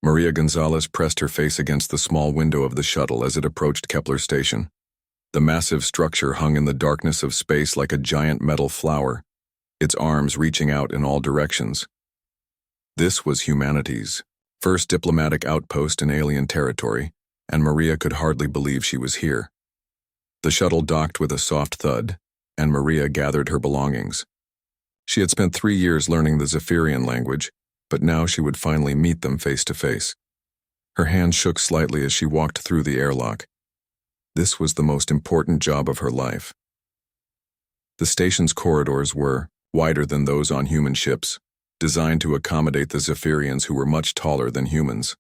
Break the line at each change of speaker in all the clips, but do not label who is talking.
Maria Gonzalez pressed her face against the small window of the shuttle as it approached Kepler Station. The massive structure hung in the darkness of space like a giant metal flower, its arms reaching out in all directions. This was humanity's first diplomatic outpost in alien territory, and Maria could hardly believe she was here. The shuttle docked with a soft thud, and Maria gathered her belongings. She had spent 3 years learning the Zephyrian language, but now she would finally meet them face to face. Her hand shook slightly as she walked through the airlock. This was the most important job of her life. The station's corridors were wider than those on human ships, designed to accommodate the Zephyrians who were much taller than humans.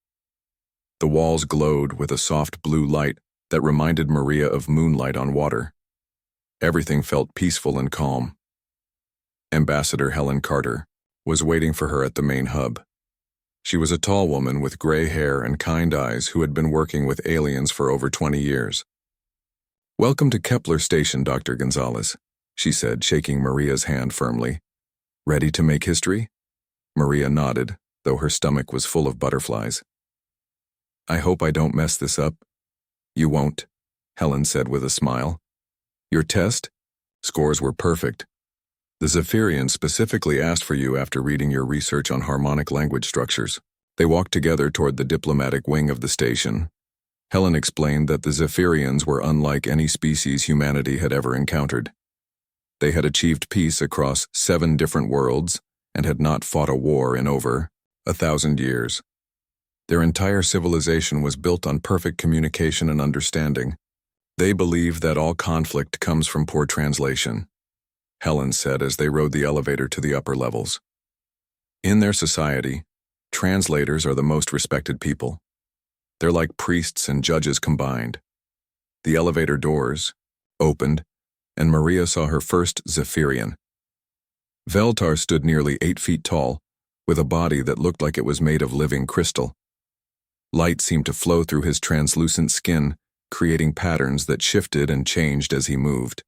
The walls glowed with a soft blue light that reminded Maria of moonlight on water. Everything felt peaceful and calm. Ambassador Helen Carter was waiting for her at the main hub. She was a tall woman with gray hair and kind eyes who had been working with aliens for over 20 years. "Welcome to Kepler Station, Dr. Gonzalez," she said, shaking Maria's hand firmly. "Ready to make history?" Maria nodded, though her stomach was full of butterflies. "I hope I don't mess this up." "You won't," Helen said with a smile. "Your test? Scores were perfect. The Zephyrians specifically asked for you after reading your research on harmonic language structures." They walked together toward the diplomatic wing of the station. Helen explained that the Zephyrians were unlike any species humanity had ever encountered. They had achieved peace across 7 different worlds and had not fought a war in over 1,000 years. Their entire civilization was built on perfect communication and understanding. They believe that all conflict comes from poor translation, Helen said as they rode the elevator to the upper levels. In their society, translators are the most respected people. They're like priests and judges combined. The elevator doors opened, and Maria saw her first Zephyrian. Veltar stood nearly 8 feet tall, with a body that looked like it was made of living crystal. Light seemed to flow through his translucent skin, creating patterns that shifted and changed as he moved.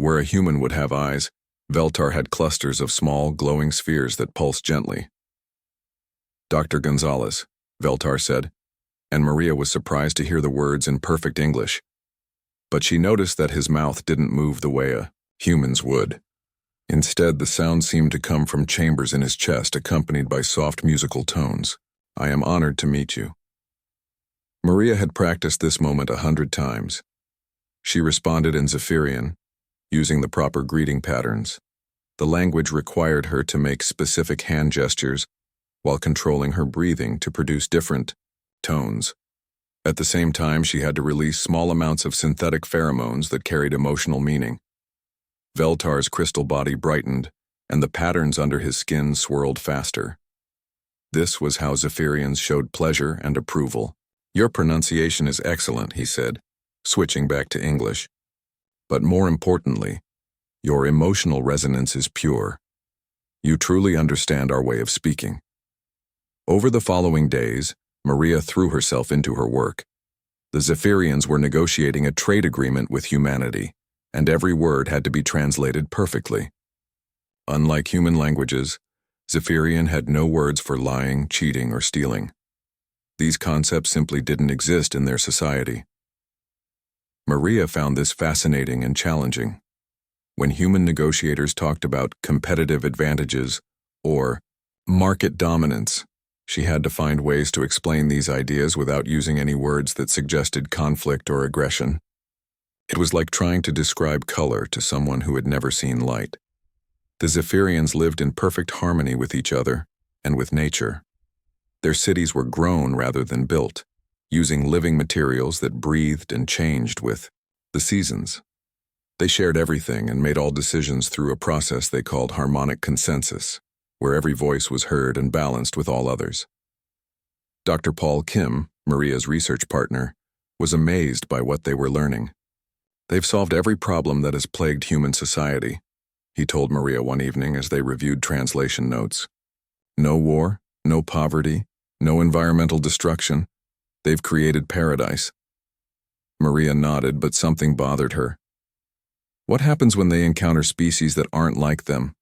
Where a human would have eyes, Veltar had clusters of small, glowing spheres that pulsed gently. "Dr. Gonzalez," Veltar said, and Maria was surprised to hear the words in perfect English. But she noticed that his mouth didn't move the way a human's would. Instead, the sound seemed to come from chambers in his chest, accompanied by soft musical tones. "I am honored to meet you." Maria had practiced this moment 100 times. She responded in Zephyrian, using the proper greeting patterns. The language required her to make specific hand gestures while controlling her breathing to produce different tones. At the same time, she had to release small amounts of synthetic pheromones that carried emotional meaning. Veltar's crystal body brightened, and the patterns under his skin swirled faster. This was how Zephyrians showed pleasure and approval. "Your pronunciation is excellent," he said, switching back to English. "But more importantly, your emotional resonance is pure. You truly understand our way of speaking." Over the following days, Maria threw herself into her work. The Zephyrians were negotiating a trade agreement with humanity, and every word had to be translated perfectly. Unlike human languages, Zephyrian had no words for lying, cheating, or stealing. These concepts simply didn't exist in their society. Maria found this fascinating and challenging. When human negotiators talked about competitive advantages or market dominance, she had to find ways to explain these ideas without using any words that suggested conflict or aggression. It was like trying to describe color to someone who had never seen light. The Zephyrians lived in perfect harmony with each other and with nature. Their cities were grown rather than built, using living materials that breathed and changed with the seasons. They shared everything and made all decisions through a process they called harmonic consensus, where every voice was heard and balanced with all others. Dr. Paul Kim, Maria's research partner, was amazed by what they were learning. "They've solved every problem that has plagued human society," he told Maria one evening as they reviewed translation notes. "No war, no poverty, no environmental destruction. They've created paradise." Maria nodded, but something bothered her. What happens when they encounter species that aren't like them?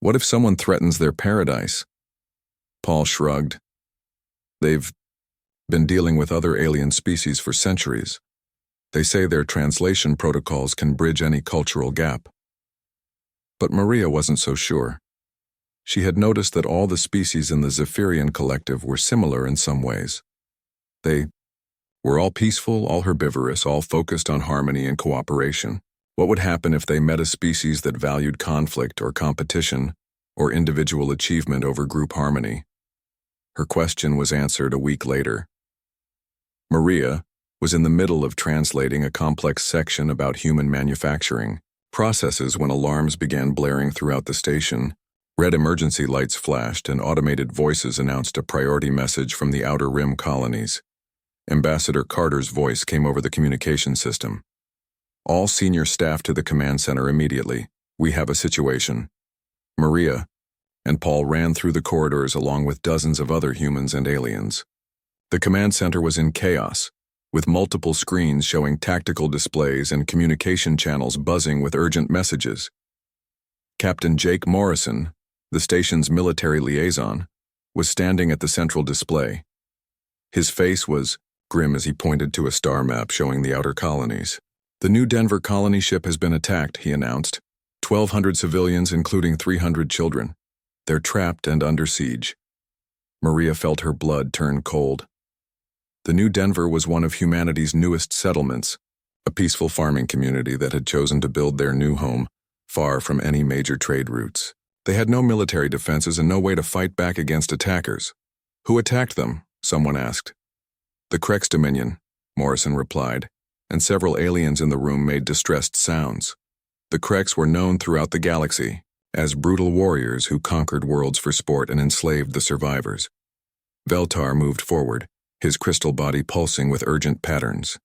What if someone threatens their paradise? Paul shrugged. They've been dealing with other alien species for centuries. They say their translation protocols can bridge any cultural gap. But Maria wasn't so sure. She had noticed that all the species in the Zephyrian collective were similar in some ways. They were all peaceful, all herbivorous, all focused on harmony and cooperation. What would happen if they met a species that valued conflict or competition or individual achievement over group harmony? Her question was answered a week later. Maria was in the middle of translating a complex section about human manufacturing processes when alarms began blaring throughout the station. Red emergency lights flashed and automated voices announced a priority message from the Outer Rim colonies. Ambassador Carter's voice came over the communication system. All senior staff to the command center immediately. We have a situation. Maria and Paul ran through the corridors along with dozens of other humans and aliens. The command center was in chaos, with multiple screens showing tactical displays and communication channels buzzing with urgent messages. Captain Jake Morrison, the station's military liaison, was standing at the central display. His face was grim as he pointed to a star map showing the outer colonies. The new Denver colony ship has been attacked, he announced. 1,200 civilians, including 300 children. They're trapped and under siege. Maria felt her blood turn cold. The New Denver was one of humanity's newest settlements, a peaceful farming community that had chosen to build their new home far from any major trade routes. They had no military defenses and no way to fight back against attackers. Who attacked them? Someone asked. The Krex Dominion, Morrison replied, and several aliens in the room made distressed sounds. The Krex were known throughout the galaxy as brutal warriors who conquered worlds for sport and enslaved the survivors. Veltar moved forward, his crystal body pulsing with urgent patterns.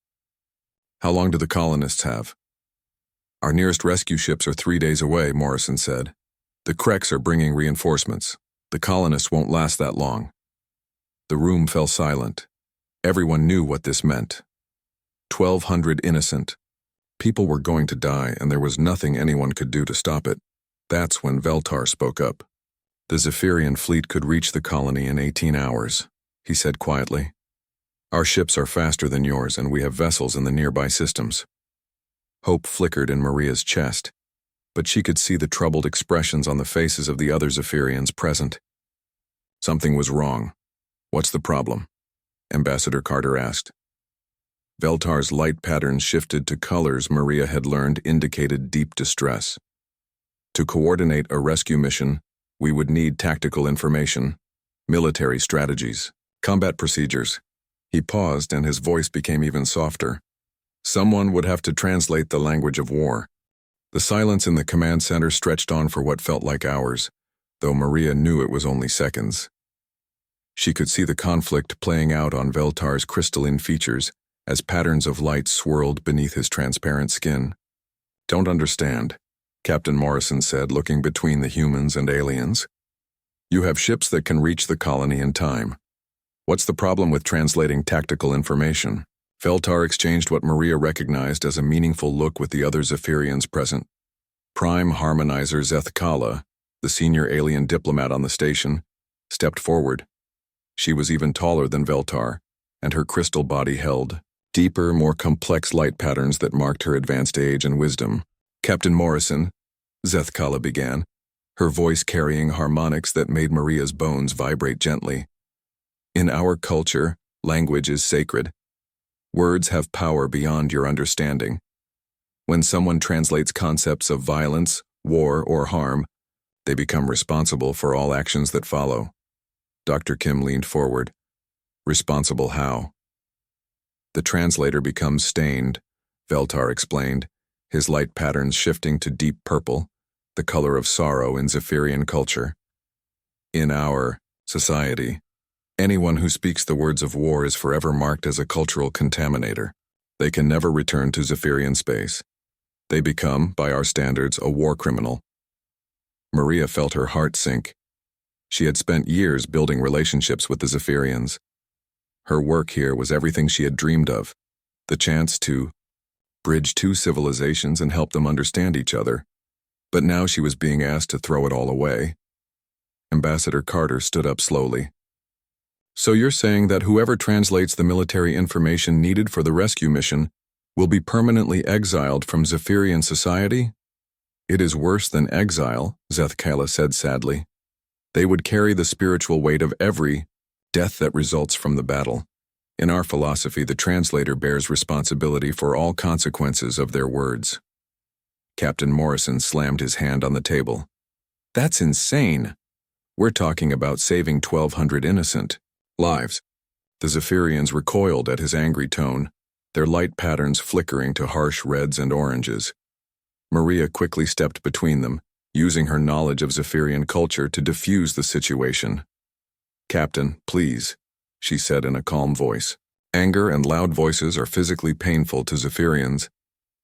How long do the colonists have? Our nearest rescue ships are 3 days away, Morrison said. The Krex are bringing reinforcements. The colonists won't last that long. The room fell silent. Everyone knew what this meant. 1,200 innocent. People were going to die, and there was nothing anyone could do to stop it. That's when Veltar spoke up. The Zephyrian fleet could reach the colony in 18 hours, he said quietly. Our ships are faster than yours, and we have vessels in the nearby systems. Hope flickered in Maria's chest, but she could see the troubled expressions on the faces of the other Zephyrians present. Something was wrong. What's the problem? Ambassador Carter asked. Veltar's light patterns shifted to colors Maria had learned indicated deep distress. To coordinate a rescue mission, we would need tactical information, military strategies, combat procedures. He paused and his voice became even softer. Someone would have to translate the language of war. The silence in the command center stretched on for what felt like hours, though Maria knew it was only seconds. She could see the conflict playing out on Veltar's crystalline features as patterns of light swirled beneath his transparent skin. Don't understand, Captain Morrison said, looking between the humans and aliens. You have ships that can reach the colony in time. What's the problem with translating tactical information? Veltar exchanged what Maria recognized as a meaningful look with the other Zephyrians present. Prime Harmonizer Zeth Kala, the senior alien diplomat on the station, stepped forward. She was even taller than Veltar, and her crystal body held deeper, more complex light patterns that marked her advanced age and wisdom. Captain Morrison, Zeth Kala began, her voice carrying harmonics that made Maria's bones vibrate gently. In our culture, language is sacred. Words have power beyond your understanding. When someone translates concepts of violence, war, or harm, they become responsible for all actions that follow. Dr. Kim leaned forward. Responsible how? The translator becomes stained, Veltar explained, his light patterns shifting to deep purple, the color of sorrow in Zephyrian culture. In our society, anyone who speaks the words of war is forever marked as a cultural contaminator. They can never return to Zephyrian space. They become, by our standards, a war criminal. Maria felt her heart sink. She had spent years building relationships with the Zephyrians. Her work here was everything she had dreamed of, the chance to bridge two civilizations and help them understand each other. But now she was being asked to throw it all away. Ambassador Carter stood up slowly. So you're saying that whoever translates the military information needed for the rescue mission will be permanently exiled from Zephyrian society? It is worse than exile, Zethkala said sadly. They would carry the spiritual weight of every death that results from the battle. In our philosophy, the translator bears responsibility for all consequences of their words. Captain Morrison slammed his hand on the table. That's insane. We're talking about saving 1,200 innocent lives. The Zephyrians recoiled at his angry tone, their light patterns flickering to harsh reds and oranges. Maria quickly stepped between them, using her knowledge of Zephyrian culture to diffuse the situation. Captain, please, she said in a calm voice. Anger and loud voices are physically painful to Zephyrians.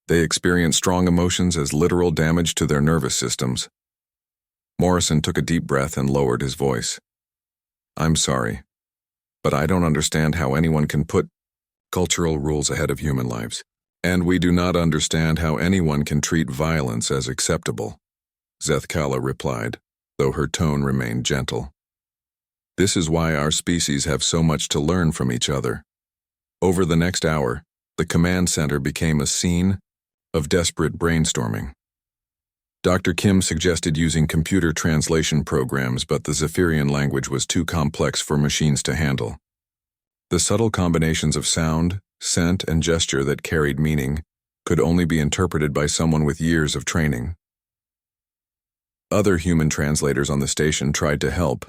They experience strong emotions as literal damage to their nervous systems. Morrison took a deep breath and lowered his voice. I'm sorry, but I don't understand how anyone can put cultural rules ahead of human lives. And we do not understand how anyone can treat violence as acceptable, Zethkala replied, though her tone remained gentle. This is why our species have so much to learn from each other. Over the next hour, the command center became a scene of desperate brainstorming. Dr. Kim suggested using computer translation programs, but the Zephyrian language was too complex for machines to handle. The subtle combinations of sound, scent, and gesture that carried meaning could only be interpreted by someone with years of training. Other human translators on the station tried to help,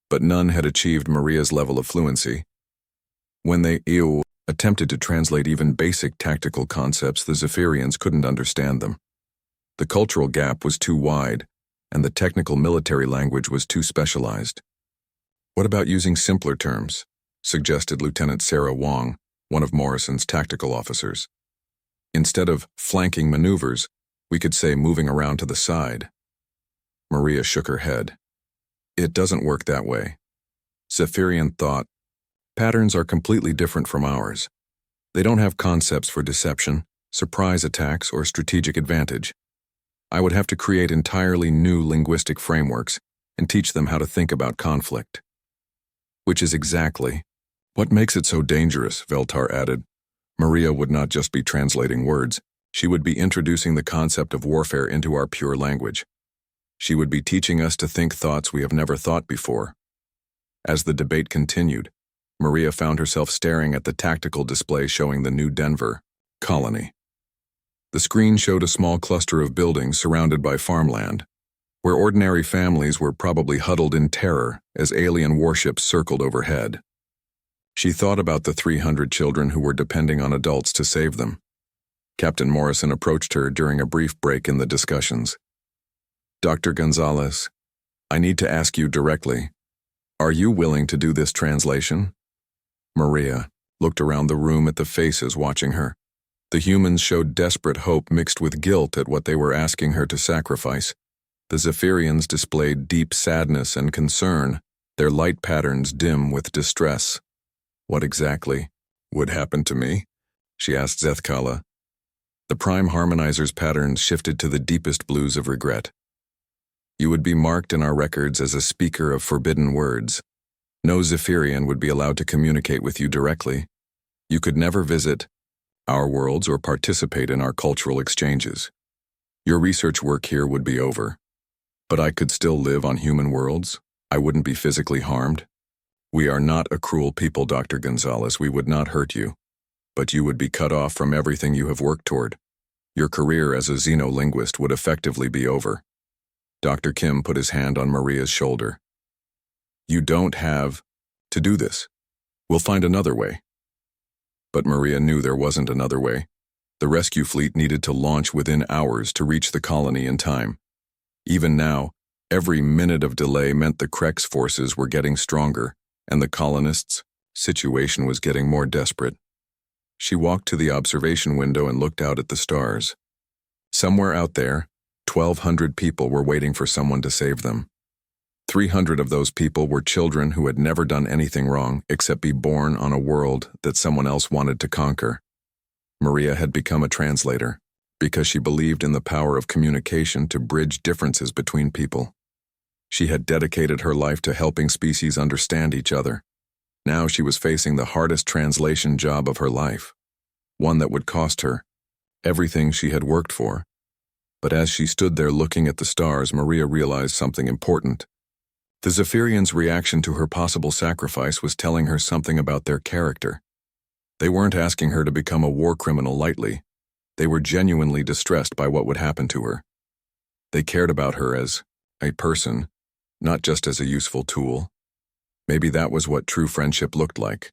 but none had achieved Maria's level of fluency. When they attempted to translate even basic tactical concepts, the Zephyrians couldn't understand them. The cultural gap was too wide, and the technical military language was too specialized. What about using simpler terms? Suggested Lieutenant Sarah Wong, one of Morrison's tactical officers. Instead of flanking maneuvers, we could say moving around to the side. Maria shook her head. It doesn't work that way. Zephyrian thought patterns are completely different from ours. They don't have concepts for deception, surprise attacks, or strategic advantage. I would have to create entirely new linguistic frameworks and teach them how to think about conflict. Which is exactly what makes it so dangerous, Veltar added. Maria would not just be translating words, she would be introducing the concept of warfare into our pure language. She would be teaching us to think thoughts we have never thought before. As the debate continued, Maria found herself staring at the tactical display showing the New Denver colony. The screen showed a small cluster of buildings surrounded by farmland, where ordinary families were probably huddled in terror as alien warships circled overhead. She thought about the 300 children who were depending on adults to save them. Captain Morrison approached her during a brief break in the discussions. Dr. Gonzalez, I need to ask you directly, are you willing to do this translation? Maria looked around the room at the faces watching her. The humans showed desperate hope mixed with guilt at what they were asking her to sacrifice. The Zephyrians displayed deep sadness and concern, their light patterns dim with distress. What exactly would happen to me? She asked Zethkala. The Prime Harmonizer's patterns shifted to the deepest blues of regret. You would be marked in our records as a speaker of forbidden words. No Zephyrian would be allowed to communicate with you directly. You could never visit our worlds or participate in our cultural exchanges. Your research work here would be over. But I could still live on human worlds. I wouldn't be physically harmed. We are not a cruel people, Dr. Gonzalez. We would not hurt you. But you would be cut off from everything you have worked toward. Your career as a xenolinguist would effectively be over. Dr. Kim put his hand on Maria's shoulder. You don't have to do this. We'll find another way. But Maria knew there wasn't another way. The rescue fleet needed to launch within hours to reach the colony in time. Even now, every minute of delay meant the Krex forces were getting stronger, and the colonists' situation was getting more desperate. She walked to the observation window and looked out at the stars. Somewhere out there, 1,200 people were waiting for someone to save them. 300 of those people were children who had never done anything wrong except be born on a world that someone else wanted to conquer. Maria had become a translator because she believed in the power of communication to bridge differences between people. She had dedicated her life to helping species understand each other. Now she was facing the hardest translation job of her life, one that would cost her everything she had worked for. But as she stood there looking at the stars, Maria realized something important. The Zephyrians' reaction to her possible sacrifice was telling her something about their character. They weren't asking her to become a war criminal lightly. They were genuinely distressed by what would happen to her. They cared about her as a person, not just as a useful tool. Maybe that was what true friendship looked like,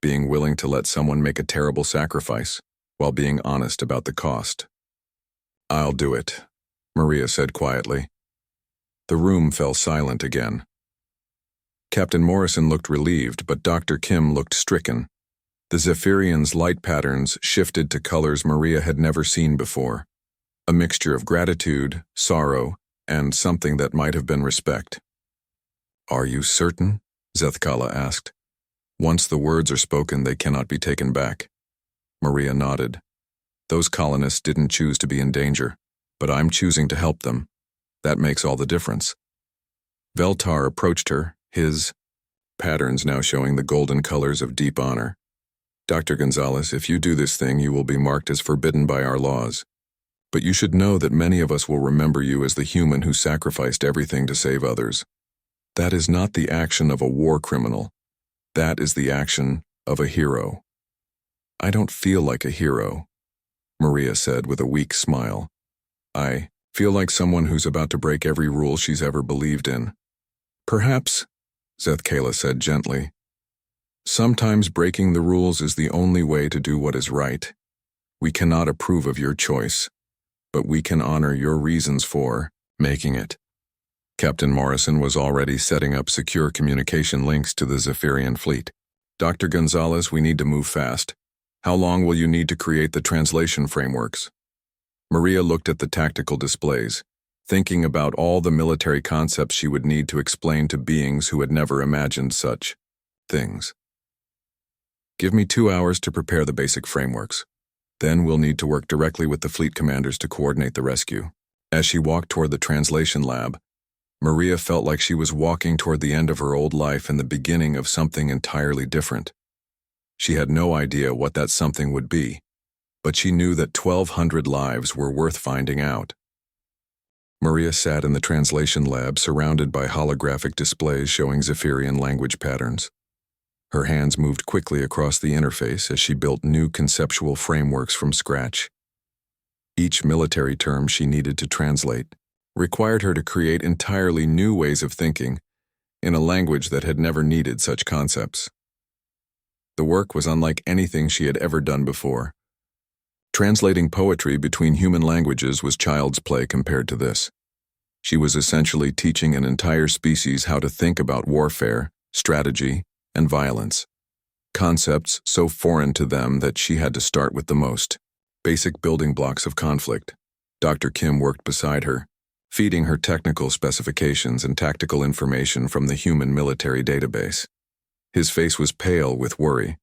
being willing to let someone make a terrible sacrifice while being honest about the cost. "I'll do it," Maria said quietly. The room fell silent again. Captain Morrison looked relieved, but Dr. Kim looked stricken. The Zephyrians' light patterns shifted to colors Maria had never seen before, a mixture of gratitude, sorrow, and something that might have been respect. "Are you certain?" Zethkala asked. "Once the words are spoken, they cannot be taken back." Maria nodded. "Those colonists didn't choose to be in danger, but I'm choosing to help them. That makes all the difference." Veltar approached her, his patterns now showing the golden colors of deep honor. "Dr. Gonzalez, if you do this thing, you will be marked as forbidden by our laws. But you should know that many of us will remember you as the human who sacrificed everything to save others. That is not the action of a war criminal. That is the action of a hero." "I don't feel like a hero," Maria said with a weak smile. "I feel like someone who's about to break every rule she's ever believed in." "Perhaps," Zethkala said gently, "sometimes breaking the rules is the only way to do what is right. We cannot approve of your choice, but we can honor your reasons for making it." Captain Morrison was already setting up secure communication links to the Zephyrian fleet. "Dr. Gonzalez, we need to move fast. How long will you need to create the translation frameworks?" Maria looked at the tactical displays, thinking about all the military concepts she would need to explain to beings who had never imagined such things. "Give me 2 hours to prepare the basic frameworks. Then we'll need to work directly with the fleet commanders to coordinate the rescue." As she walked toward the translation lab, Maria felt like she was walking toward the end of her old life and the beginning of something entirely different. She had no idea what that something would be, but she knew that 1,200 lives were worth finding out. Maria sat in the translation lab surrounded by holographic displays showing Zephyrian language patterns. Her hands moved quickly across the interface as she built new conceptual frameworks from scratch. Each military term she needed to translate required her to create entirely new ways of thinking in a language that had never needed such concepts. The work was unlike anything she had ever done before. Translating poetry between human languages was child's play compared to this. She was essentially teaching an entire species how to think about warfare, strategy, and violence. Concepts so foreign to them that she had to start with the most basic building blocks of conflict. Dr. Kim worked beside her, feeding her technical specifications and tactical information from the human military database. His face was pale with worry,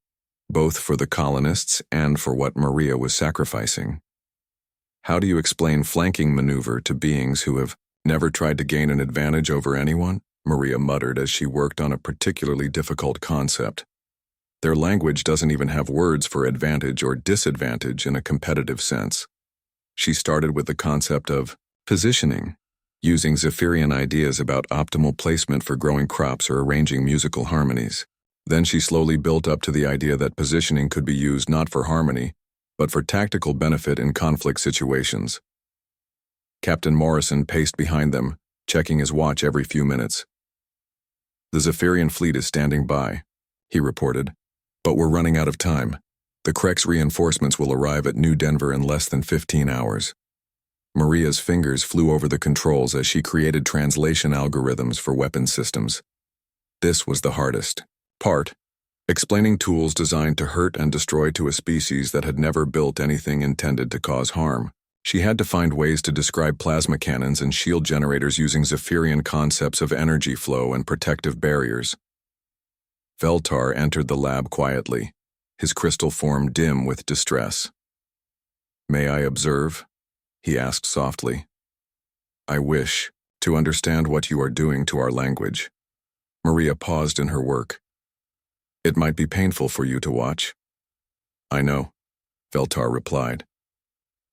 both for the colonists and for what Maria was sacrificing. "How do you explain flanking maneuver to beings who have never tried to gain an advantage over anyone?" Maria muttered as she worked on a particularly difficult concept. Their language doesn't even have words for advantage or disadvantage in a competitive sense. She started with the concept of positioning, using Zephyrian ideas about optimal placement for growing crops or arranging musical harmonies. Then she slowly built up to the idea that positioning could be used not for harmony, but for tactical benefit in conflict situations. Captain Morrison paced behind them, checking his watch every few minutes. "The Zephyrian fleet is standing by," he reported, "but we're running out of time. The Krex reinforcements will arrive at New Denver in less than 15 hours. Maria's fingers flew over the controls as she created translation algorithms for weapon systems. This was the hardest part, explaining tools designed to hurt and destroy to a species that had never built anything intended to cause harm. She had to find ways to describe plasma cannons and shield generators using Zephyrian concepts of energy flow and protective barriers. Veltar entered the lab quietly, his crystal form dim with distress. "May I observe?" he asked softly. "I wish to understand what you are doing to our language." Maria paused in her work. It might be painful for you to watch. I know, Veltar replied.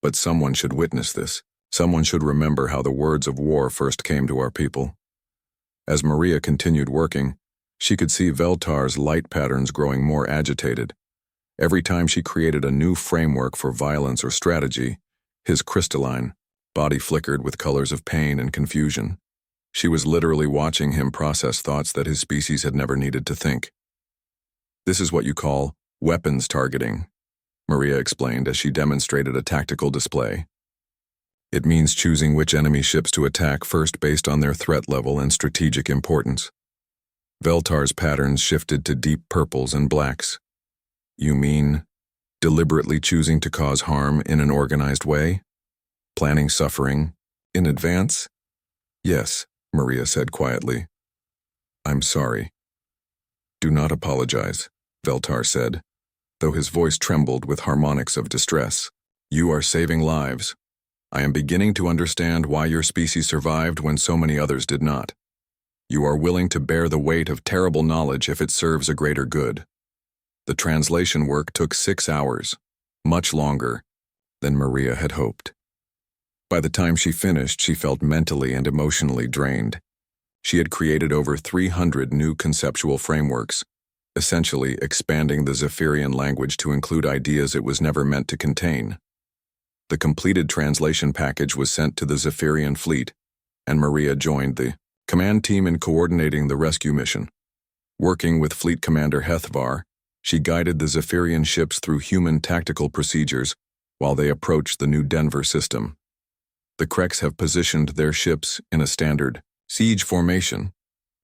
But someone should witness this. Someone should remember how the words of war first came to our people. As Maria continued working, she could see Veltar's light patterns growing more agitated. Every time she created a new framework for violence or strategy, his crystalline body flickered with colors of pain and confusion. She was literally watching him process thoughts that his species had never needed to think. This is what you call weapons targeting, Maria explained as she demonstrated a tactical display. It means choosing which enemy ships to attack first based on their threat level and strategic importance. Veltar's patterns shifted to deep purples and blacks. You mean deliberately choosing to cause harm in an organized way? Planning suffering in advance? Yes, Maria said quietly. I'm sorry. Do not apologize, Veltar said, though his voice trembled with harmonics of distress. You are saving lives. I am beginning to understand why your species survived when so many others did not. You are willing to bear the weight of terrible knowledge if it serves a greater good. The translation work took 6 hours, much longer than Maria had hoped. By the time she finished, she felt mentally and emotionally drained. She had created over 300 new conceptual frameworks, essentially expanding the Zephyrian language to include ideas it was never meant to contain. The completed translation package was sent to the Zephyrian fleet, and Maria joined the command team in coordinating the rescue mission. Working with Fleet Commander HFY, she guided the Zephyrian ships through human tactical procedures while they approached the new Denver system. The Kreks have positioned their ships in a standard siege formation,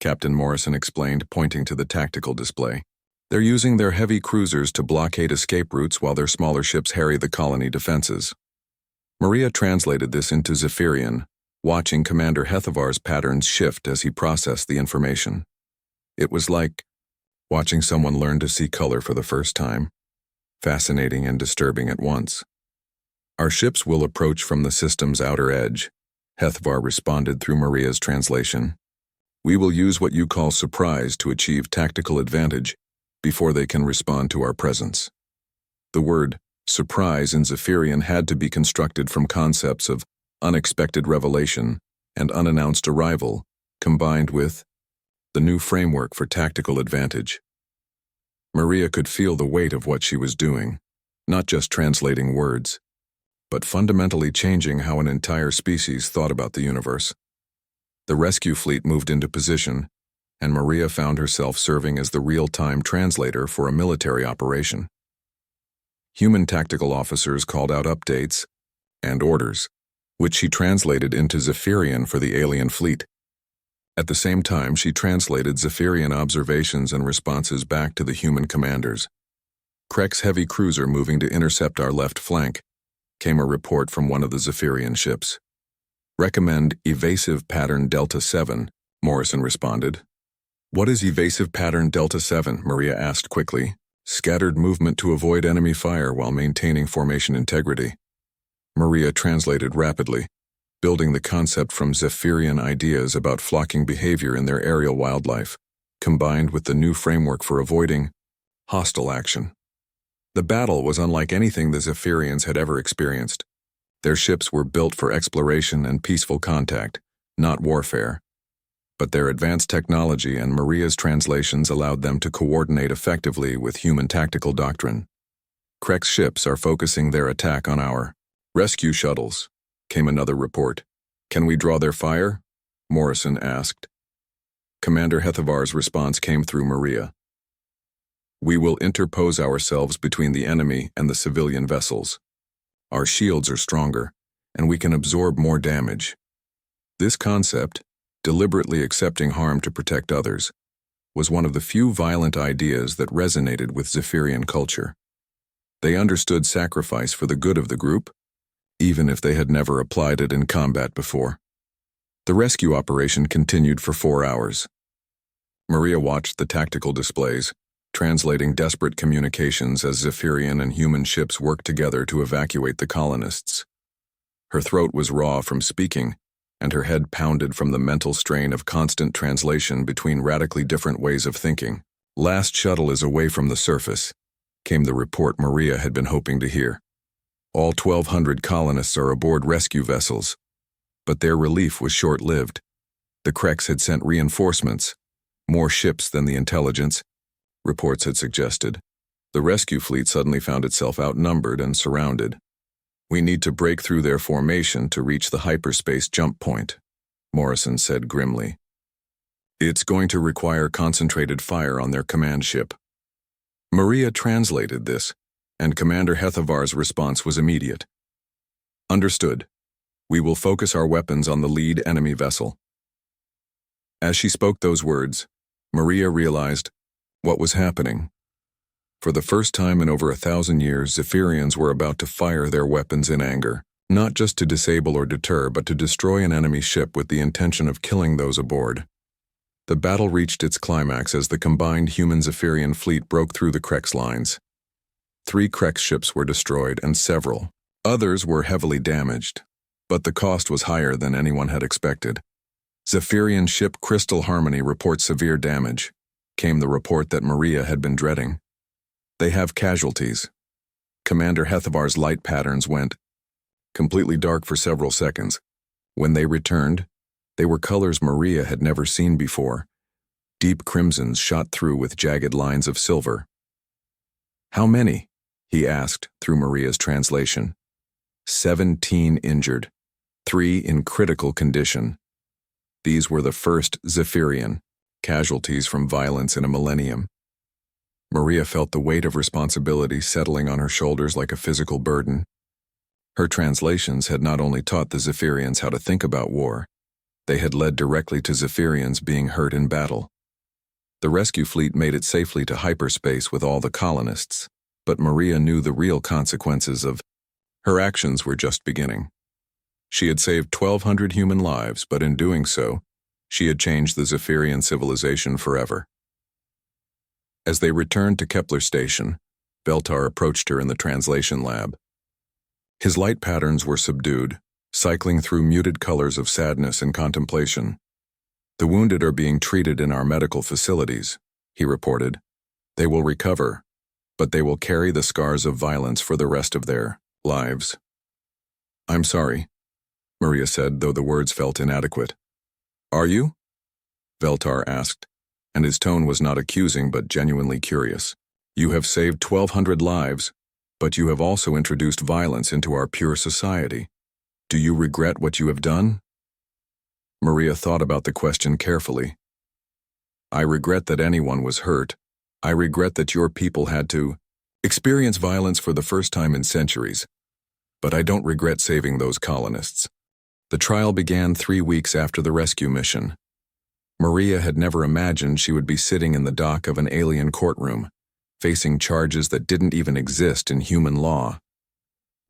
Captain Morrison explained, pointing to the tactical display. They're using their heavy cruisers to blockade escape routes while their smaller ships harry the colony defenses. Maria translated this into Zephyrian, watching Commander HFY's patterns shift as he processed the information. It was like watching someone learn to see color for the first time, fascinating and disturbing at once. Our ships will approach from the system's outer edge, HFY responded through Maria's translation. We will use what you call surprise to achieve tactical advantage before they can respond to our presence. The word surprise in Zephyrian had to be constructed from concepts of unexpected revelation and unannounced arrival, combined with the new framework for tactical advantage. Maria could feel the weight of what she was doing, not just translating words, but fundamentally changing how an entire species thought about the universe. The rescue fleet moved into position, and Maria found herself serving as the real-time translator for a military operation. Human tactical officers called out updates and orders, which she translated into Zephyrian for the alien fleet. At the same time, she translated Zephyrian observations and responses back to the human commanders. Krek's heavy cruiser moving to intercept our left flank, came a report from one of the Zephyrian ships. Recommend evasive pattern Delta 7, Morrison responded. What is evasive pattern Delta 7? Maria asked quickly. Scattered movement to avoid enemy fire while maintaining formation integrity. Maria translated rapidly, building the concept from Zephyrian ideas about flocking behavior in their aerial wildlife, combined with the new framework for avoiding hostile action. The battle was unlike anything the Zephyrians had ever experienced. Their ships were built for exploration and peaceful contact, not warfare. But their advanced technology and Maria's translations allowed them to coordinate effectively with human tactical doctrine. Krek's ships are focusing their attack on our rescue shuttles, came another report. Can we draw their fire? Morrison asked. Commander HFY's response came through Maria. We will interpose ourselves between the enemy and the civilian vessels. Our shields are stronger, and we can absorb more damage. This concept, deliberately accepting harm to protect others, was one of the few violent ideas that resonated with Zephyrian culture. They understood sacrifice for the good of the group, even if they had never applied it in combat before. The rescue operation continued for 4 hours. Maria watched the tactical displays, translating desperate communications as Zephyrian and human ships worked together to evacuate the colonists. Her throat was raw from speaking, and her head pounded from the mental strain of constant translation between radically different ways of thinking. Last shuttle is away from the surface, came the report Maria had been hoping to hear. All 1,200 colonists are aboard rescue vessels. But their relief was short-lived. The Kreks had sent reinforcements, more ships than the intelligence, reports had suggested. The rescue fleet suddenly found itself outnumbered and surrounded. We need to break through their formation to reach the hyperspace jump point, Morrison said grimly. It's going to require concentrated fire on their command ship. Maria translated this, and Commander HFY's response was immediate. Understood. We will focus our weapons on the lead enemy vessel. As she spoke those words, Maria realized what was happening. For the first time in over 1,000 years, Zephyrians were about to fire their weapons in anger, not just to disable or deter, but to destroy an enemy ship with the intention of killing those aboard. The battle reached its climax as the combined human-Zephyrian fleet broke through the Kreks lines. 3 Kreks ships were destroyed and several others were heavily damaged, but the cost was higher than anyone had expected. Zephyrian ship Crystal Harmony reports severe damage, came the report that Maria had been dreading. They have casualties. Commander HFY's light patterns went completely dark for several seconds. When they returned, they were colors Maria had never seen before. Deep crimsons shot through with jagged lines of silver. How many? He asked through Maria's translation. 17 injured, 3 in critical condition. These were the first Zephyrian casualties from violence in a millennium. Maria felt the weight of responsibility settling on her shoulders like a physical burden. Her translations had not only taught the Zephyrians how to think about war, they had led directly to Zephyrians being hurt in battle. The rescue fleet made it safely to hyperspace with all the colonists, but Maria knew the real consequences of her actions were just beginning. She had saved 1,200 human lives, but in doing so, she had changed the Zephyrian civilization forever. As they returned to Kepler Station, Veltar approached her in the translation lab. His light patterns were subdued, cycling through muted colors of sadness and contemplation. The wounded are being treated in our medical facilities, he reported. They will recover, but they will carry the scars of violence for the rest of their lives. I'm sorry, Maria said, though the words felt inadequate. Are you? Veltar asked, and his tone was not accusing but genuinely curious. You have saved 1,200 lives, but you have also introduced violence into our pure society. Do you regret what you have done? Maria thought about the question carefully. I regret that anyone was hurt. I regret that your people had to experience violence for the first time in centuries. But I don't regret saving those colonists. The trial began 3 weeks after the rescue mission. Maria had never imagined she would be sitting in the dock of an alien courtroom, facing charges that didn't even exist in human law.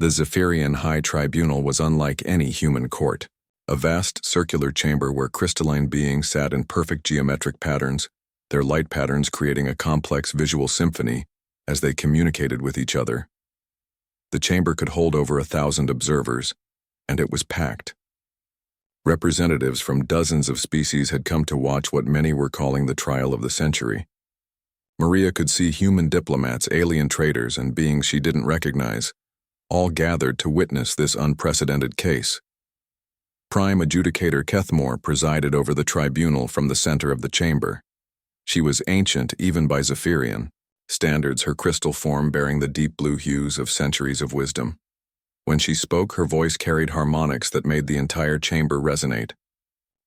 The Zephyrian High Tribunal was unlike any human court, a vast circular chamber where crystalline beings sat in perfect geometric patterns, their light patterns creating a complex visual symphony as they communicated with each other. The chamber could hold over 1,000 observers, and it was packed. Representatives from dozens of species had come to watch what many were calling the trial of the century. Maria could see human diplomats, alien traders, and beings she didn't recognize, all gathered to witness this unprecedented case. Prime Adjudicator Kethmore presided over the tribunal from the center of the chamber. She was ancient even by Zephyrian standards, her crystal form bearing the deep blue hues of centuries of wisdom. When she spoke, her voice carried harmonics that made the entire chamber resonate.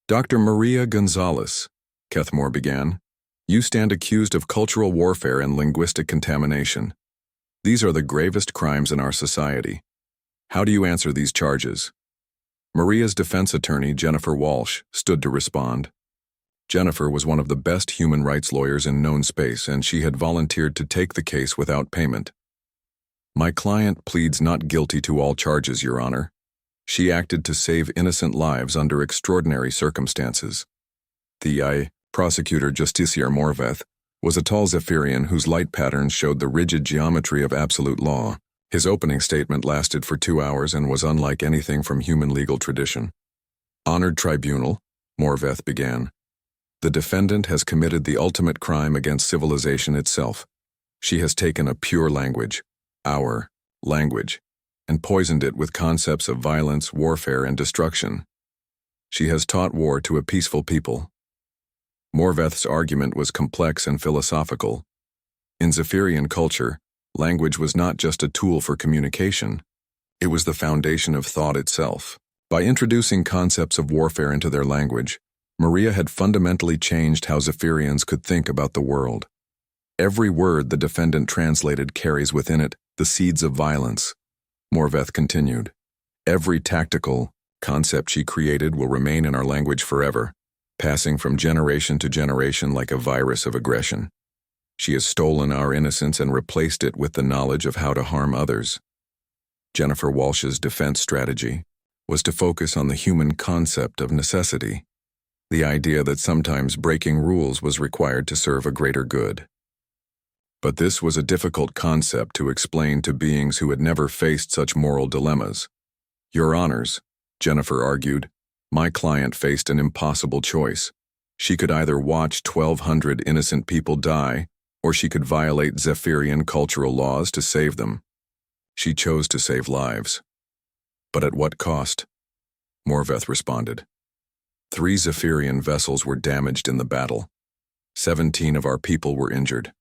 Dr. Maria Gonzalez, Kethmore began, you stand accused of cultural warfare and linguistic contamination. These are the gravest crimes in our society. How do you answer these charges? Maria's defense attorney, Jennifer Walsh, stood to respond. Jennifer was one of the best human rights lawyers in known space, and she had volunteered to take the case without payment. My client pleads not guilty to all charges, Your Honor. She acted to save innocent lives under extraordinary circumstances. The prosecutor, Justiciar Morveth, was a tall Zephyrian whose light patterns showed the rigid geometry of absolute law. His opening statement lasted for 2 hours and was unlike anything from human legal tradition. Honored Tribunal, Morveth began. The defendant has committed the ultimate crime against civilization itself. She has taken a pure language, our language, and poisoned it with concepts of violence, warfare, and destruction. She has taught war to a peaceful people. Morveth's argument was complex and philosophical. In Zephyrian culture, language was not just a tool for communication, it was the foundation of thought itself. By introducing concepts of warfare into their language, Maria had fundamentally changed how Zephyrians could think about the world. Every word the defendant translated carries within it the seeds of violence. Morveth continued. Every tactical concept she created will remain in our language forever, passing from generation to generation like a virus of aggression. She has stolen our innocence and replaced it with the knowledge of how to harm others. Jennifer Walsh's defense strategy was to focus on the human concept of necessity, the idea that sometimes breaking rules was required to serve a greater good. But this was a difficult concept to explain to beings who had never faced such moral dilemmas. Your Honors, Jennifer argued, my client faced an impossible choice. She could either watch 1,200 innocent people die, or she could violate Zephyrian cultural laws to save them. She chose to save lives. But at what cost? Morveth responded. 3 Zephyrian vessels were damaged in the battle. 17 of our people were injured.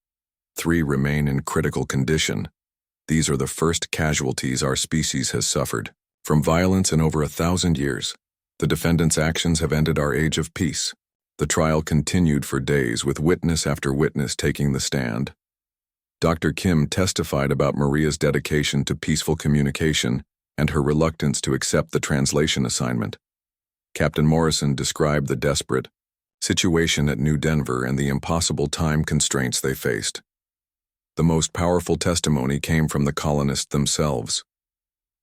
3 remain in critical condition. These are the first casualties our species has suffered. From violence in over 1,000 years, the defendant's actions have ended our age of peace. The trial continued for days with witness after witness taking the stand. Dr. Kim testified about Maria's dedication to peaceful communication and her reluctance to accept the translation assignment. Captain Morrison described the desperate situation at New Denver and the impossible time constraints they faced. The most powerful testimony came from the colonists themselves.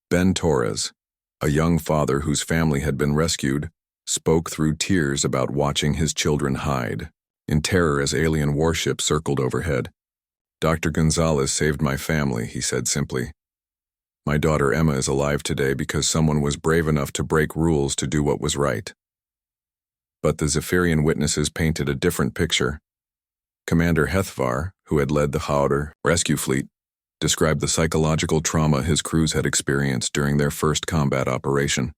Ben Torres, a young father whose family had been rescued, spoke through tears about watching his children hide, in terror as alien warships circled overhead. Dr. Gonzalez saved my family, he said simply. My daughter Emma is alive today because someone was brave enough to break rules to do what was right. But the Zephyrian witnesses painted a different picture. Commander Hethvar, who had led the Howder rescue fleet, described the psychological trauma his crews had experienced during their first combat operation.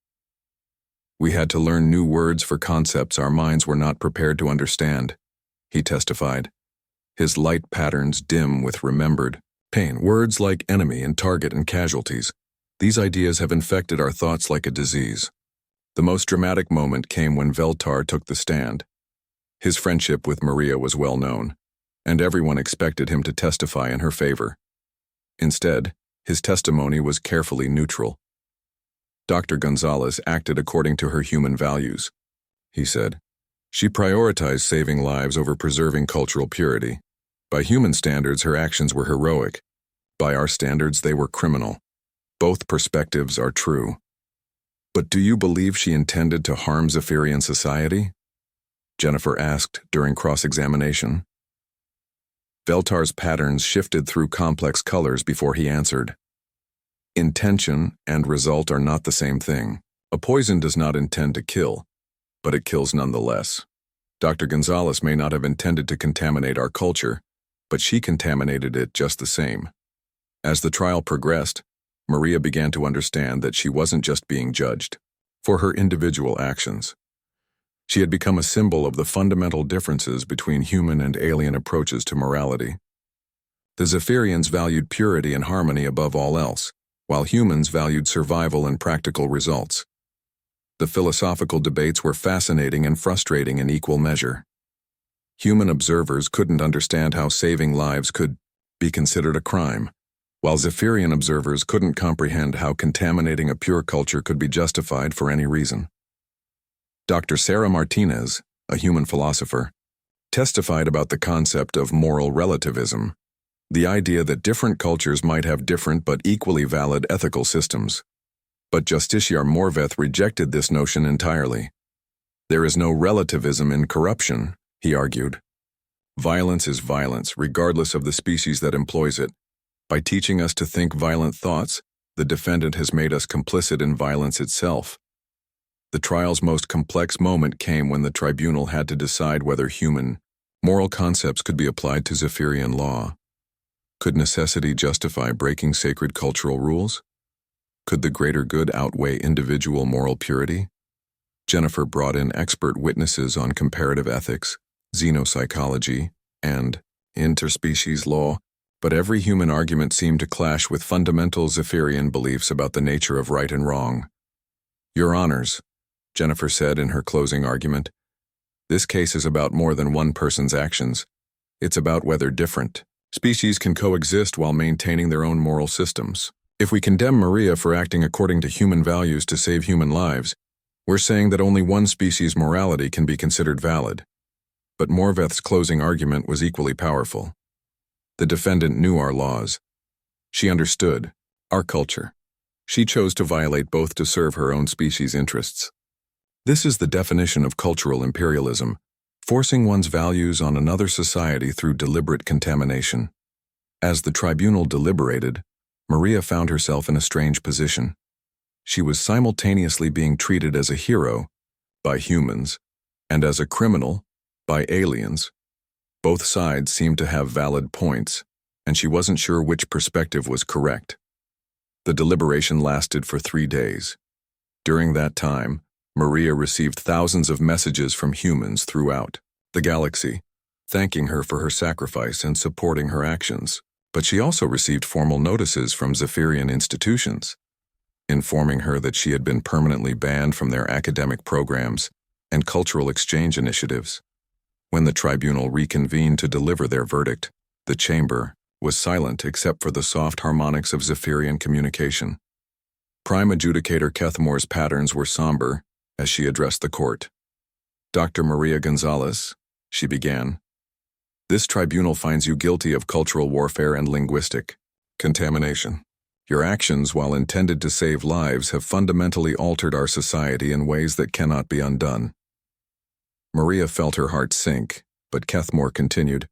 We had to learn new words for concepts our minds were not prepared to understand, he testified, his light patterns dim with remembered pain. Words like enemy and target and casualties. These ideas have infected our thoughts like a disease. The most dramatic moment came when Veltar took the stand. His friendship with Maria was well known, and everyone expected him to testify in her favor. Instead, his testimony was carefully neutral. Dr. Gonzalez acted according to her human values, he said. She prioritized saving lives over preserving cultural purity. By human standards, her actions were heroic. By our standards, they were criminal. Both perspectives are true. But do you believe she intended to harm Zephyrian society? Jennifer asked during cross-examination. Veltar's patterns shifted through complex colors before he answered. Intention and result are not the same thing. A poison does not intend to kill, but it kills nonetheless. Dr. Gonzalez may not have intended to contaminate our culture, but she contaminated it just the same. As the trial progressed, Maria began to understand that she wasn't just being judged for her individual actions. She had become a symbol of the fundamental differences between human and alien approaches to morality. The Zephyrians valued purity and harmony above all else, while humans valued survival and practical results. The philosophical debates were fascinating and frustrating in equal measure. Human observers couldn't understand how saving lives could be considered a crime, while Zephyrian observers couldn't comprehend how contaminating a pure culture could be justified for any reason. Dr. Sarah Martinez, a human philosopher, testified about the concept of moral relativism, the idea that different cultures might have different but equally valid ethical systems. But Justiciar Morveth rejected this notion entirely. There is no relativism in corruption, he argued. Violence is violence, regardless of the species that employs it. By teaching us to think violent thoughts, the defendant has made us complicit in violence itself. The trial's most complex moment came when the tribunal had to decide whether human, moral concepts could be applied to Zephyrian law. Could necessity justify breaking sacred cultural rules? Could the greater good outweigh individual moral purity? Jennifer brought in expert witnesses on comparative ethics, xenopsychology, and interspecies law, but every human argument seemed to clash with fundamental Zephyrian beliefs about the nature of right and wrong. Your Honors, Jennifer said in her closing argument, this case is about more than one person's actions. It's about whether different species can coexist while maintaining their own moral systems. If we condemn Maria for acting according to human values to save human lives, we're saying that only one species' morality can be considered valid. But Morveth's closing argument was equally powerful. The defendant knew our laws. She understood our culture. She chose to violate both to serve her own species' interests. This is the definition of cultural imperialism, forcing one's values on another society through deliberate contamination. As the tribunal deliberated, Maria found herself in a strange position. She was simultaneously being treated as a hero by humans and as a criminal by aliens. Both sides seemed to have valid points, and she wasn't sure which perspective was correct. The deliberation lasted for 3 days. During that time, Maria received thousands of messages from humans throughout the galaxy, thanking her for her sacrifice and supporting her actions. But she also received formal notices from Zephyrian institutions, informing her that she had been permanently banned from their academic programs and cultural exchange initiatives. When the tribunal reconvened to deliver their verdict, the chamber was silent except for the soft harmonics of Zephyrian communication. Prime Adjudicator Kethmore's patterns were somber as she addressed the court. Dr. Maria Gonzalez, she began, this tribunal finds you guilty of cultural warfare and linguistic contamination. Your actions, while intended to save lives, have fundamentally altered our society in ways that cannot be undone. Maria felt her heart sink, but Kethmore continued,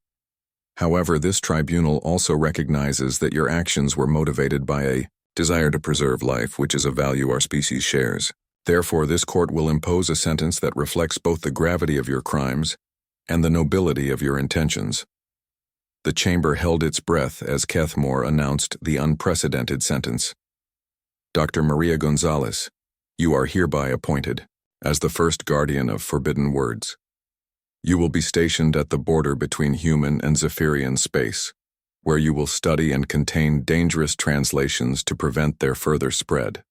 however, this tribunal also recognizes that your actions were motivated by a desire to preserve life, which is a value our species shares. Therefore, this court will impose a sentence that reflects both the gravity of your crimes and the nobility of your intentions. The chamber held its breath as Kethmore announced the unprecedented sentence. Dr. Maria Gonzalez, you are hereby appointed as the first guardian of forbidden words. You will be stationed at the border between human and Zephyrian space, where you will study and contain dangerous translations to prevent their further spread.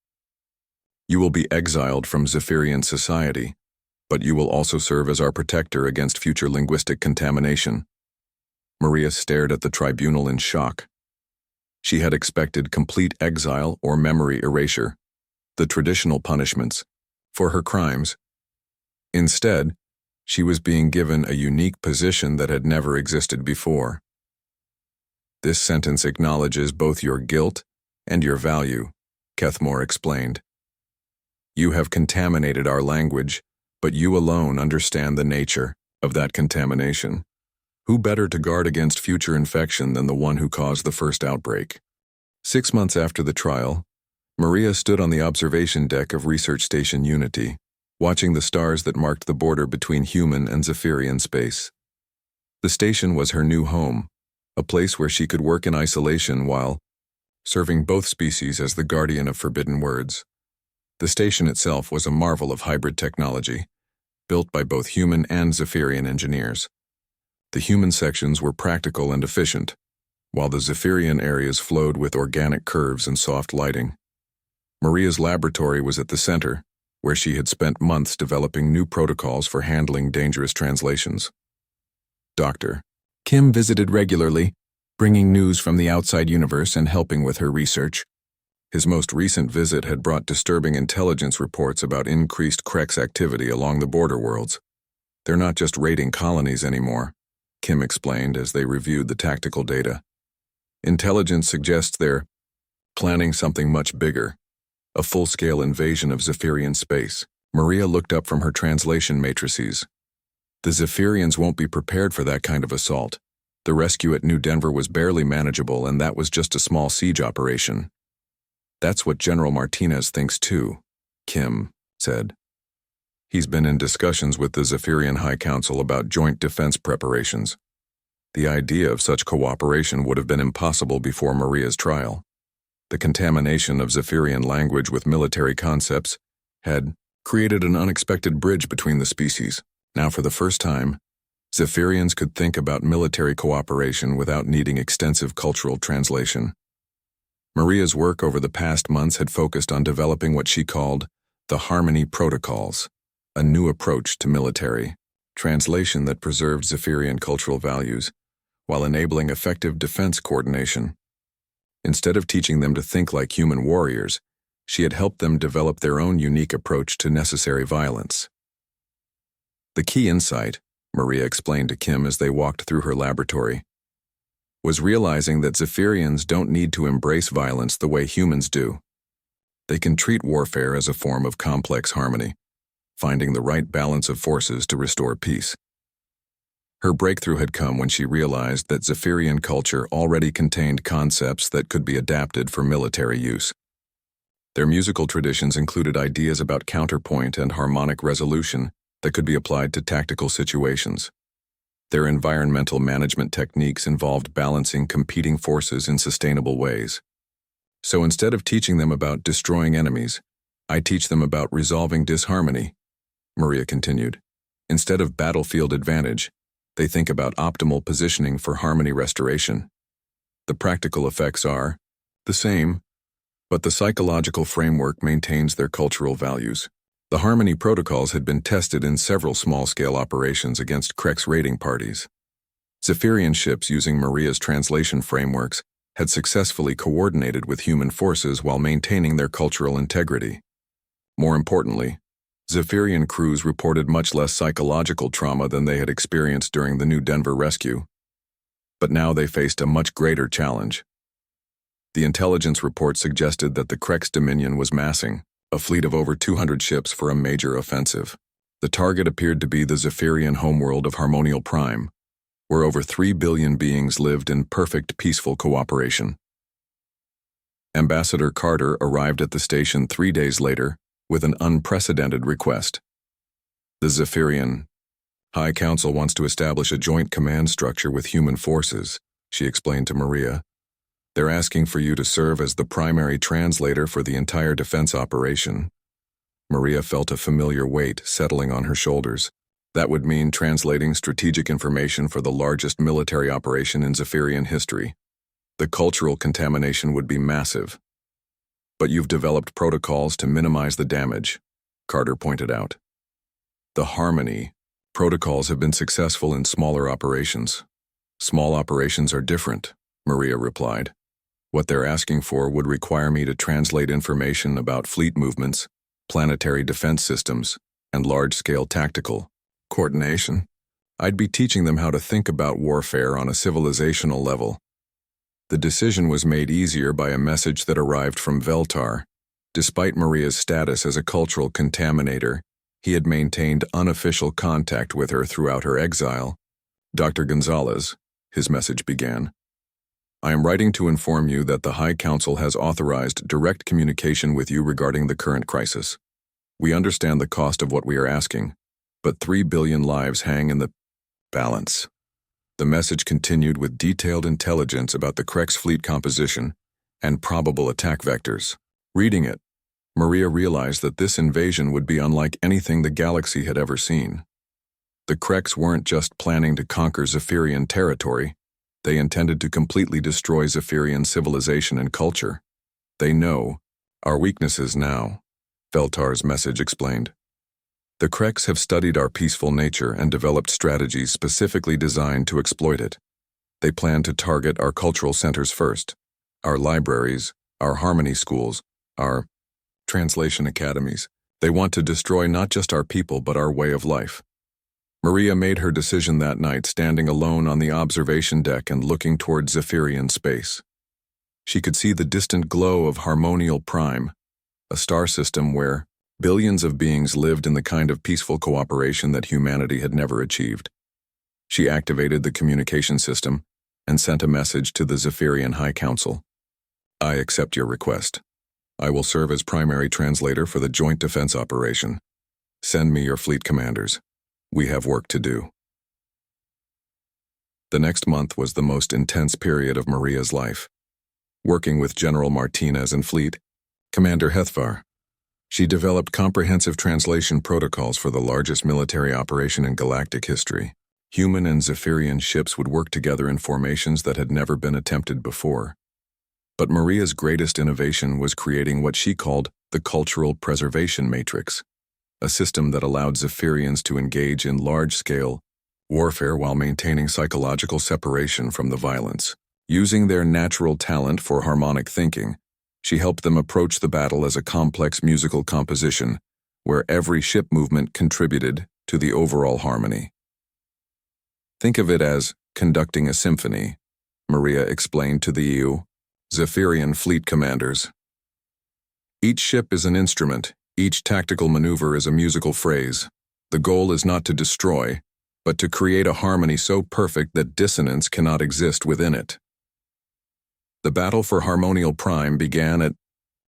You will be exiled from Zephyrian society, but you will also serve as our protector against future linguistic contamination. Maria stared at the tribunal in shock. She had expected complete exile or memory erasure, the traditional punishments, for her crimes. Instead, she was being given a unique position that had never existed before. This sentence acknowledges both your guilt and your value, Kethmore explained. You have contaminated our language, but you alone understand the nature of that contamination. Who better to guard against future infection than the one who caused the first outbreak? 6 months after the trial, Maria stood on the observation deck of Research Station Unity, watching the stars that marked the border between human and Zephyrian space. The station was her new home, a place where she could work in isolation while serving both species as the guardian of forbidden words. The station itself was a marvel of hybrid technology, built by both human and Zephyrian engineers. The human sections were practical and efficient, while the Zephyrian areas flowed with organic curves and soft lighting. Maria's laboratory was at the center, where she had spent months developing new protocols for handling dangerous translations. Dr. Kim visited regularly, bringing news from the outside universe and helping with her research. His most recent visit had brought disturbing intelligence reports about increased Krex activity along the border worlds. They're not just raiding colonies anymore, Kim explained as they reviewed the tactical data. Intelligence suggests they're planning something much bigger, a full-scale invasion of Zephyrian space. Maria looked up from her translation matrices. The Zephyrians won't be prepared for that kind of assault. The rescue at New Denver was barely manageable, and that was just a small siege operation. That's what General Martinez thinks too, Kim said. He's been in discussions with the Zephyrian High Council about joint defense preparations. The idea of such cooperation would have been impossible before Maria's trial. The contamination of Zephyrian language with military concepts had created an unexpected bridge between the species. Now, for the first time, Zephyrians could think about military cooperation without needing extensive cultural translation. Maria's work over the past months had focused on developing what she called the Harmony Protocols, a new approach to military translation that preserved Zephyrian cultural values while enabling effective defense coordination. Instead of teaching them to think like human warriors, she had helped them develop their own unique approach to necessary violence. The key insight, Maria explained to Kim as they walked through her laboratory, was realizing that Zephyrians don't need to embrace violence the way humans do. They can treat warfare as a form of complex harmony, finding the right balance of forces to restore peace. Her breakthrough had come when she realized that Zephyrian culture already contained concepts that could be adapted for military use. Their musical traditions included ideas about counterpoint and harmonic resolution that could be applied to tactical situations. Their environmental management techniques involved balancing competing forces in sustainable ways. So instead of teaching them about destroying enemies, I teach them about resolving disharmony, Maria continued. Instead of battlefield advantage, they think about optimal positioning for harmony restoration. The practical effects are the same, but the psychological framework maintains their cultural values. The Harmony Protocols had been tested in several small-scale operations against Krex raiding parties. Zephyrian ships using Maria's translation frameworks had successfully coordinated with human forces while maintaining their cultural integrity. More importantly, Zephyrian crews reported much less psychological trauma than they had experienced during the New Denver rescue. But now they faced a much greater challenge. The intelligence report suggested that the Krex Dominion was massing a fleet of over 200 ships for a major offensive. The target appeared to be the Zephyrian homeworld of Harmonial Prime, where over 3 billion beings lived in perfect peaceful cooperation. Ambassador Carter arrived at the station 3 days later with an unprecedented request. The Zephyrian High Council wants to establish a joint command structure with human forces, she explained to Maria. They're asking for you to serve as the primary translator for the entire defense operation. Maria felt a familiar weight settling on her shoulders. That would mean translating strategic information for the largest military operation in Zephyrian history. The cultural contamination would be massive. But you've developed protocols to minimize the damage, Carter pointed out. The Harmony Protocols have been successful in smaller operations. Small operations are different, Maria replied. What they're asking for would require me to translate information about fleet movements, planetary defense systems, and large-scale tactical coordination. I'd be teaching them how to think about warfare on a civilizational level. The decision was made easier by a message that arrived from Veltar. Despite Maria's status as a cultural contaminator, he had maintained unofficial contact with her throughout her exile. Dr. Gonzalez, his message began. I am writing to inform you that the High Council has authorized direct communication with you regarding the current crisis. We understand the cost of what we are asking, but 3 billion lives hang in the balance. The message continued with detailed intelligence about the Krex fleet composition and probable attack vectors. Reading it, Maria realized that this invasion would be unlike anything the galaxy had ever seen. The Krex weren't just planning to conquer Zephyrian territory, they intended to completely destroy Zephyrian civilization and culture. They know our weaknesses now, Veltar's message explained. The Krex have studied our peaceful nature and developed strategies specifically designed to exploit it. They plan to target our cultural centers first, our libraries, our harmony schools, our translation academies. They want to destroy not just our people but our way of life. Maria made her decision that night standing alone on the observation deck and looking toward Zephyrian space. She could see the distant glow of Harmonial Prime, a star system where billions of beings lived in the kind of peaceful cooperation that humanity had never achieved. She activated the communication system and sent a message to the Zephyrian High Council. I accept your request. I will serve as primary translator for the joint defense operation. Send me your fleet commanders. We have work to do. The next month was the most intense period of Maria's life. Working with General Martinez and Fleet Commander HFY, she developed comprehensive translation protocols for the largest military operation in galactic history. Human and Zephyrian ships would work together in formations that had never been attempted before. But Maria's greatest innovation was creating what she called the Cultural Preservation Matrix, a system that allowed Zephyrians to engage in large-scale warfare while maintaining psychological separation from the violence. Using their natural talent for harmonic thinking, she helped them approach the battle as a complex musical composition, where every ship movement contributed to the overall harmony. Think of it as conducting a symphony, Maria explained to the EU Zephyrian fleet commanders. Each ship is an instrument, each tactical maneuver is a musical phrase. The goal is not to destroy, but to create a harmony so perfect that dissonance cannot exist within it. The battle for Harmonial Prime began at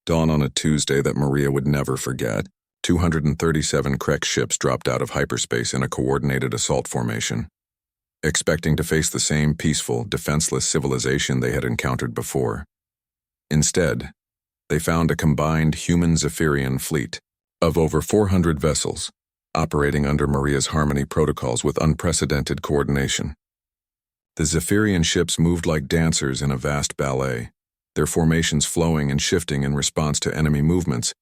dawn on a Tuesday that Maria would never forget. 237 Krek ships dropped out of hyperspace in a coordinated assault formation, expecting to face the same peaceful, defenseless civilization they had encountered before. Instead, they found a combined human-Zephyrian fleet of over 400 vessels, operating under Maria's Harmony protocols with unprecedented coordination. The Zephyrian ships moved like dancers in a vast ballet, their formations flowing and shifting in response to enemy movements,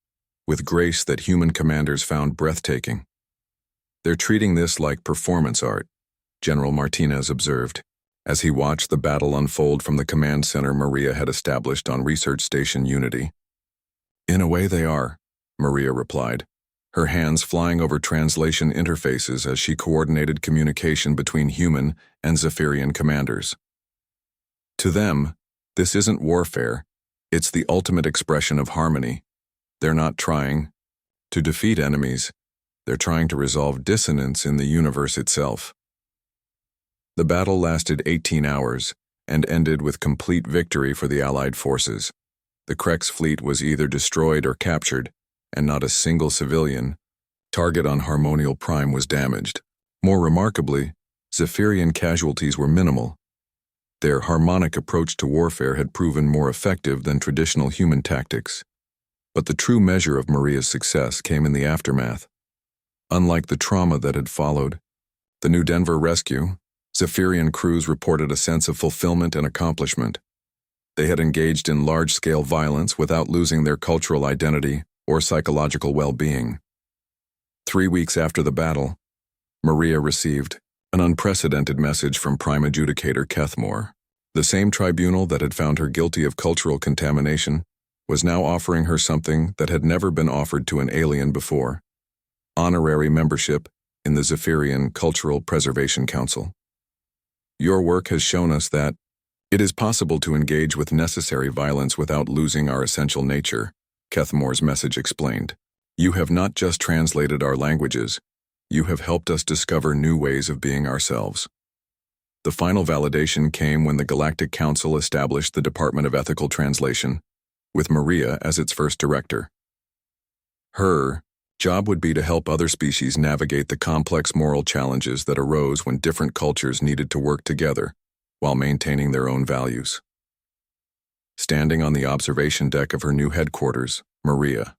with grace that human commanders found breathtaking. They're treating this like performance art, General Martinez observed, as he watched the battle unfold from the command center Maria had established on Research Station Unity. In a way they are, Maria replied, her hands flying over translation interfaces as she coordinated communication between human and Zephyrian commanders. To them, this isn't warfare, it's the ultimate expression of harmony. They're not trying to defeat enemies, they're trying to resolve dissonance in the universe itself. The battle lasted 18 hours and ended with complete victory for the Allied forces. The Krek's fleet was either destroyed or captured, and not a single civilian target on Harmonial Prime was damaged. More remarkably, Zephyrian casualties were minimal. Their harmonic approach to warfare had proven more effective than traditional human tactics. But the true measure of Maria's success came in the aftermath. Unlike the trauma that had followed the New Denver rescue, Zephyrian crews reported a sense of fulfillment and accomplishment. They had engaged in large-scale violence without losing their cultural identity or psychological well-being. 3 weeks after the battle, Maria received an unprecedented message from Prime Adjudicator Kethmore. The same tribunal that had found her guilty of cultural contamination was now offering her something that had never been offered to an alien before: honorary membership in the Zephyrian Cultural Preservation Council. Your work has shown us that it is possible to engage with necessary violence without losing our essential nature, Kethmore's message explained. You have not just translated our languages, you have helped us discover new ways of being ourselves. The final validation came when the Galactic Council established the Department of Ethical Translation, with Maria as its first director. Her job would be to help other species navigate the complex moral challenges that arose when different cultures needed to work together while maintaining their own values. Standing on the observation deck of her new headquarters, Maria